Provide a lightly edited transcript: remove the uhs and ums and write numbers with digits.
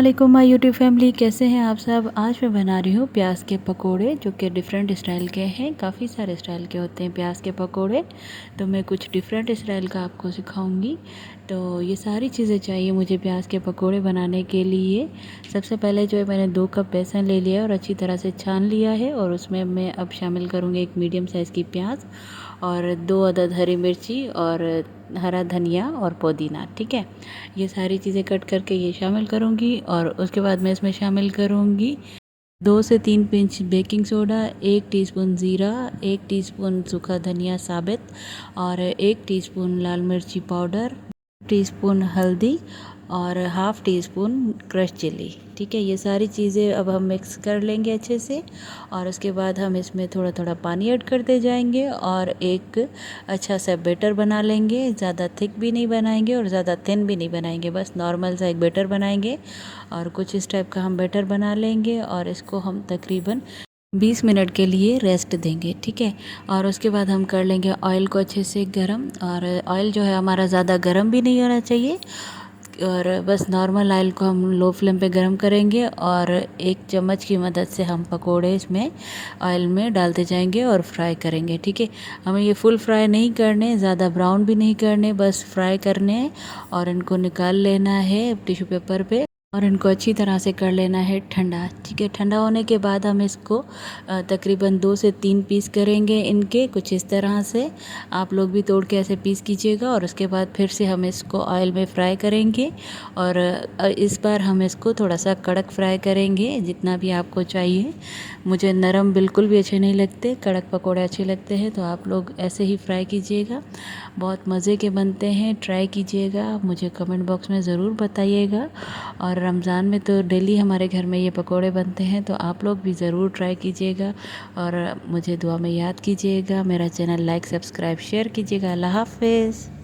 वालेकुम my YouTube family, कैसे हैं आप सब। आज मैं बना रही हूँ प्याज के पकोड़े, जो कि डिफरेंट स्टाइल के हैं। काफ़ी सारे स्टाइल के होते हैं प्याज के पकोड़े, तो मैं कुछ डिफरेंट स्टाइल का आपको सिखाऊंगी। तो ये सारी चीज़ें चाहिए मुझे प्याज के पकोड़े बनाने के लिए। सबसे पहले जो है मैंने 2 कप बेसन ले लिया और अच्छी तरह से छान लिया है, और उसमें मैं अब शामिल करूँगी एक मीडियम साइज़ की प्याज और 2 अदद हरी मिर्ची और हरा धनिया और पुदीना। ठीक है, ये सारी चीज़ें कट करके ये शामिल करूँगी। और उसके बाद मैं इसमें शामिल करूँगी 2 से 3 पिंच बेकिंग सोडा, 1 टीस्पून ज़ीरा, 1 टीस्पून सूखा धनिया साबित और 1 टीस्पून लाल मिर्ची पाउडर, टीस्पून हल्दी और half teaspoon crush chilli. ठीक है, ये सारी चीज़ें अब हम मिक्स कर लेंगे अच्छे से, और उसके बाद हम इसमें थोड़ा थोड़ा पानी ऐड करते जाएंगे और एक अच्छा सा बैटर बना लेंगे। ज़्यादा थिक भी नहीं बनाएंगे और ज़्यादा थिन भी नहीं बनाएंगे, बस नॉर्मल सा एक बैटर बनाएंगे। और कुछ इस टाइप का हम बैटर बना लेंगे और इसको हम तकरीबन 20 मिनट के लिए रेस्ट देंगे। ठीक है, और उसके बाद हम कर लेंगे ऑयल को अच्छे से गरम। और ऑयल जो है हमारा ज़्यादा गरम भी नहीं होना चाहिए, और बस नॉर्मल ऑयल को हम लो फ्लेम पे गरम करेंगे और एक चम्मच की मदद से हम पकोड़े इसमें ऑयल में डालते जाएंगे और फ्राई करेंगे। ठीक है, हमें ये फुल फ्राई नहीं करने, ज़्यादा ब्राउन भी नहीं करने, बस फ्राई करने हैं। और इनको निकाल लेना है टिश्यू पेपर पे और इनको अच्छी तरह से कर लेना है ठंडा। ठीक है, ठंडा होने के बाद हम इसको तकरीबन 2 से 3 पीस करेंगे इनके, कुछ इस तरह से। आप लोग भी तोड़ के ऐसे पीस कीजिएगा और उसके बाद फिर से हम इसको ऑयल में फ्राई करेंगे। और इस बार हम इसको थोड़ा सा कड़क फ्राई करेंगे, जितना भी आपको चाहिए। मुझे नरम बिल्कुल भी अच्छे नहीं लगते, कड़क पकौड़े अच्छे लगते हैं, तो आप लोग ऐसे ही फ्राई कीजिएगा। बहुत मज़े के बनते हैं, ट्राई कीजिएगा, मुझे कमेंट बॉक्स में ज़रूर बताइएगा। और रमज़ान में तो डेली हमारे घर में ये पकोड़े बनते हैं, तो आप लोग भी ज़रूर ट्राई कीजिएगा और मुझे दुआ में याद कीजिएगा। मेरा चैनल लाइक, सब्सक्राइब, शेयर कीजिएगा। अल्लाह हाफ़िज़।